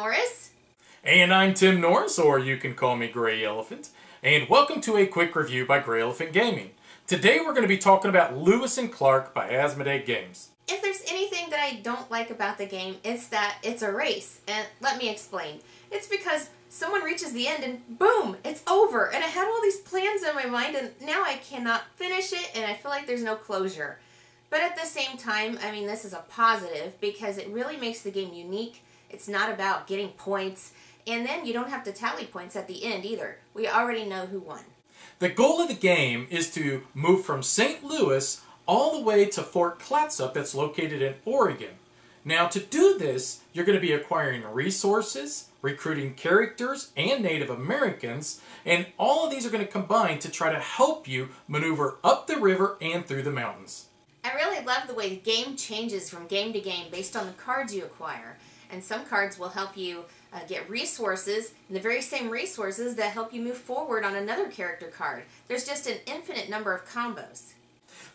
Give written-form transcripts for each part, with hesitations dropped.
Norris. And I'm Tim Norris, or you can call me GreyElephant. And welcome to a quick review by GreyElephant Gaming. Today we're going to be talking about Lewis and Clark by Asmodee Games. If there's anything that I don't like about the game, it's that it's a race. And let me explain. It's because someone reaches the end and boom, it's over. And I had all these plans in my mind and now I cannot finish it and I feel like there's no closure. But at the same time, I mean, this is a positive because it really makes the game unique. It's not about getting points. And then you don't have to tally points at the end either. We already know who won. The goal of the game is to move from St. Louis all the way to Fort Clatsop that's located in Oregon. Now to do this, you're going to be acquiring resources, recruiting characters and Native Americans, and all of these are going to combine to try to help you maneuver up the river and through the mountains. I really love the way the game changes from game to game based on the cards you acquire. And some cards will help you get resources, and the very same resources that help you move forward on another character card. There's just an infinite number of combos.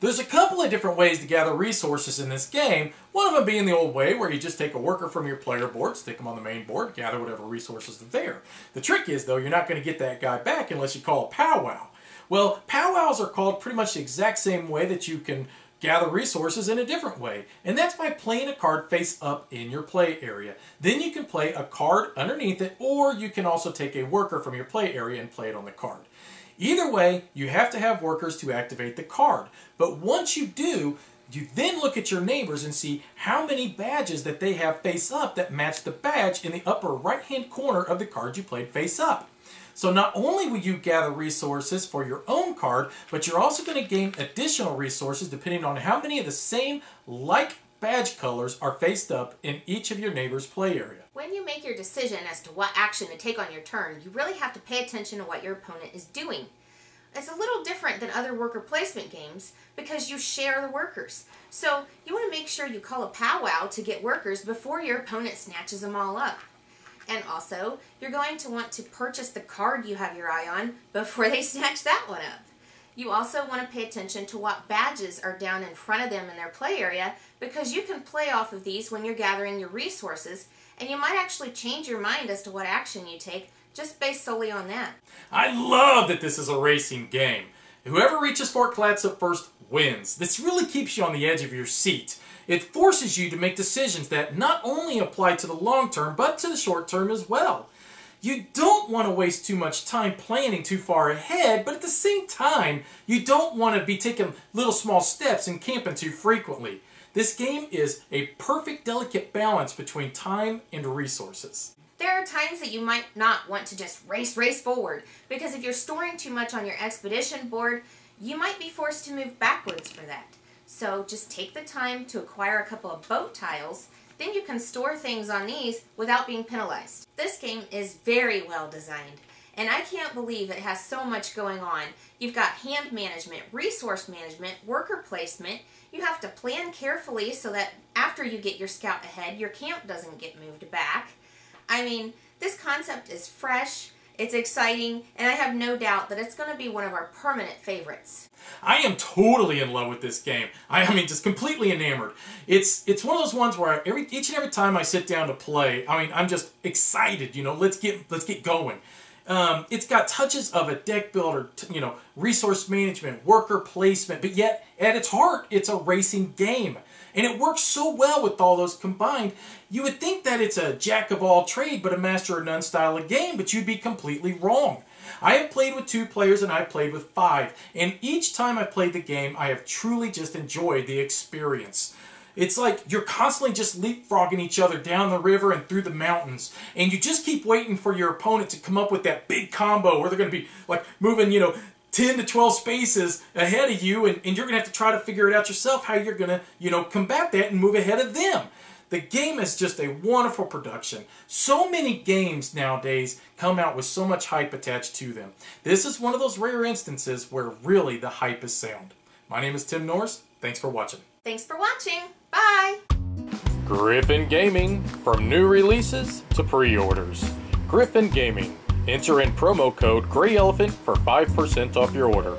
There's a couple of different ways to gather resources in this game, one of them being the old way where you just take a worker from your player board, stick them on the main board, gather whatever resources are there. The trick is, though, you're not going to get that guy back unless you call a powwow. Well, powwows are called pretty much the exact same way that you can gather resources in a different way, and that's by playing a card face up in your play area. Then you can play a card underneath it, or you can also take a worker from your play area and play it on the card. Either way, you have to have workers to activate the card, but once you do, you then look at your neighbors and see how many badges that they have face up that match the badge in the upper right hand corner of the card you played face up. So not only will you gather resources for your own card, but you're also going to gain additional resources depending on how many of the same like badge colors are faced up in each of your neighbor's play area. When you make your decision as to what action to take on your turn, you really have to pay attention to what your opponent is doing. It's a little different than other worker placement games because you share the workers. So you want to make sure you call a powwow to get workers before your opponent snatches them all up. And also, you're going to want to purchase the card you have your eye on before they snatch that one up. You also want to pay attention to what badges are down in front of them in their play area because you can play off of these when you're gathering your resources, and you might actually change your mind as to what action you take just based solely on that. I love that this is a racing game. Whoever reaches Fort Clatsop first wins. This really keeps you on the edge of your seat. It forces you to make decisions that not only apply to the long term, but to the short term as well. You don't want to waste too much time planning too far ahead, but at the same time, you don't want to be taking little small steps and camping too frequently. This game is a perfect delicate balance between time and resources. There are times that you might not want to just race forward, because if you're storing too much on your expedition board, you might be forced to move backwards for that. So just take the time to acquire a couple of boat tiles, then you can store things on these without being penalized. This game is very well designed, and I can't believe it has so much going on. You've got hand management, resource management, worker placement. You have to plan carefully so that after you get your scout ahead, your camp doesn't get moved back. I mean, this concept is fresh, it's exciting, and I have no doubt that it's going to be one of our permanent favorites. I am totally in love with this game. I mean, just completely enamored. It's one of those ones where each and every time I sit down to play, I mean, I'm just excited. You know, let's get going. It's got touches of a deck builder, resource management, worker placement, but yet at its heart, it's a racing game. And it works so well with all those combined, you would think that it's a jack of all trade but a master of none style of game, but you'd be completely wrong. I have played with 2 players and I've played with 5, and each time I've played the game, I have truly just enjoyed the experience. It's like you're constantly just leapfrogging each other down the river and through the mountains, and you just keep waiting for your opponent to come up with that big combo where they're going to be like moving, 10 to 12 spaces ahead of you, and you're going to have to try to figure it out yourself how you're going to, combat that and move ahead of them. The game is just a wonderful production. So many games nowadays come out with so much hype attached to them. This is one of those rare instances where really the hype is sound. My name is Tim Norris. Thanks for watching. Thanks for watching. Bye! Griffin Gaming, from new releases to pre-orders. Griffin Gaming. Enter in promo code GreyElephant for 5% off your order.